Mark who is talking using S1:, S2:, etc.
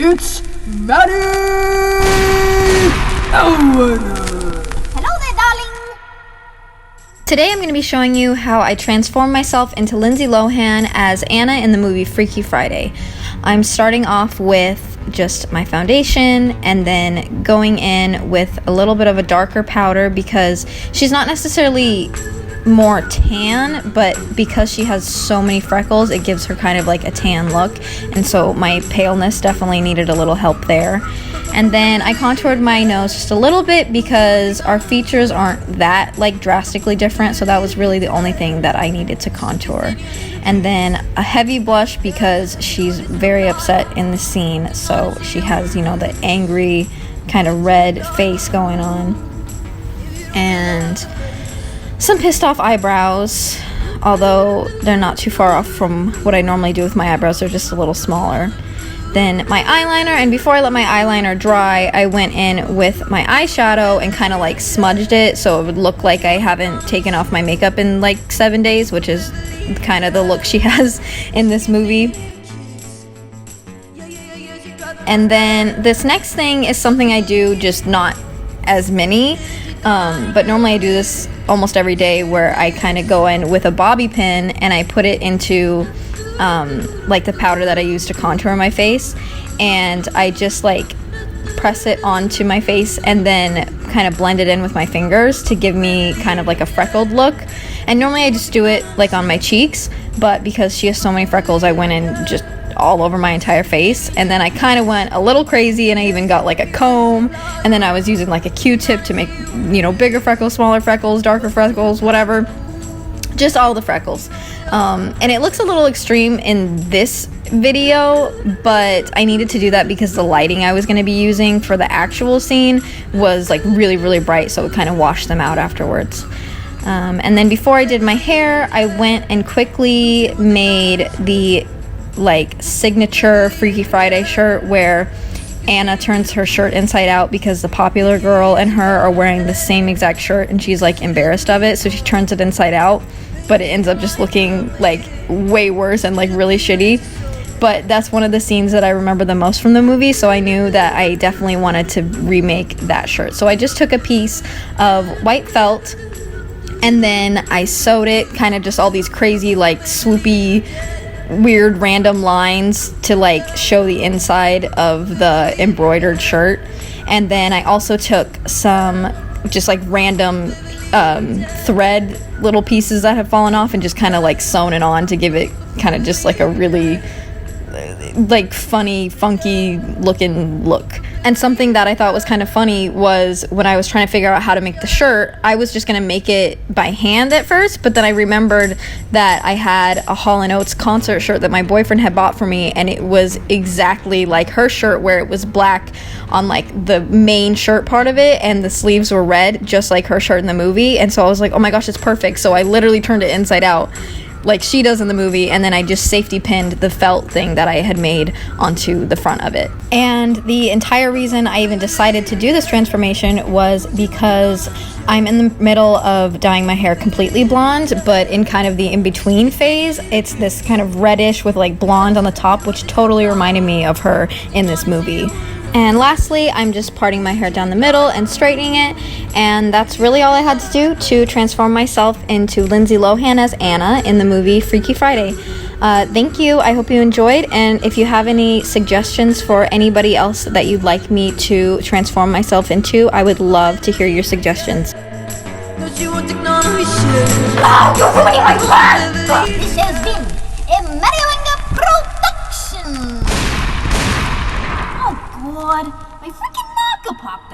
S1: It's Maddy Ellwanger.
S2: Hello there, darling.
S3: Today I'm going to be showing you how I transformed myself into Lindsay Lohan as Anna in the movie Freaky Friday. I'm starting off with just my foundation and then going in with a little bit of a darker powder because she's not necessarily more tan, but because she has so many freckles, it gives her kind of like a tan look, and so my paleness definitely needed a little help there. And then I contoured my nose just a little bit because our features aren't that like drastically different, so that was really the only thing that I needed to contour. And then a heavy blush because she's very upset in the scene, so she has, you know, the angry kind of red face going on. And some pissed off eyebrows, although they're not too far off from what I normally do with my eyebrows, they're just a little smaller. Then my eyeliner, and before I let my eyeliner dry, I went in with my eyeshadow and kind of like smudged it so it would look like I haven't taken off my makeup in like 7 days, which is kind of the look she has in this movie. And then this next thing is something I do, just not as many. But normally I do this almost every day, where I kind of go in with a bobby pin and I put it into like the powder that I use to contour my face, and I just like press it onto my face and then kind of blend it in with my fingers to give me kind of like a freckled look. And normally I just do it like on my cheeks, but because she has so many freckles, I went in just all over my entire face, and then I kind of went a little crazy and I even got like a comb, and then I was using like a Q-tip to make, you know, bigger freckles, smaller freckles, darker freckles, whatever, just all the freckles. And it looks a little extreme in this video, but I needed to do that because the lighting I was going to be using for the actual scene was like really, really bright, so it kind of washed them out afterwards. And then before I did my hair, I went and quickly made the like signature Freaky Friday shirt where Anna turns her shirt inside out because the popular girl and her are wearing the same exact shirt and she's like embarrassed of it, so she turns it inside out, but it ends up just looking like way worse and like really shitty. But that's one of the scenes that I remember the most from the movie, so I knew that I definitely wanted to remake that shirt. So I just took a piece of white felt and then I sewed it, kind of just all these crazy like swoopy weird random lines to like show the inside of the embroidered shirt. And then I also took some just like random thread little pieces that have fallen off and just kind of like sewn it on to give it kind of just like a really like funny, funky looking look. And something that I thought was kind of funny was when I was trying to figure out how to make the shirt, I was just going to make it by hand at first, but then I remembered that I had a Hall & Oates concert shirt that my boyfriend had bought for me, and it was exactly like her shirt, where it was black on like the main shirt part of it and the sleeves were red, just like her shirt in the movie. And so I was like, oh my gosh, it's perfect. So I literally turned it inside out like she does in the movie, and then I just safety pinned the felt thing that I had made onto the front of it. And the entire reason I even decided to do this transformation was because I'm in the middle of dyeing my hair completely blonde, but in kind of the in-between phase, it's this kind of reddish with like blonde on the top, which totally reminded me of her in this movie. And lastly, I'm just parting my hair down the middle and straightening it, and that's really all I had to do to transform myself into Lindsay Lohan as Anna in the movie Freaky Friday. Thank you, I hope you enjoyed, and if you have any suggestions for anybody else that you'd like me to transform myself into, I would love to hear your suggestions.
S2: This has been a Maddy Ellwanger production. Oh God, my freaking knocker popped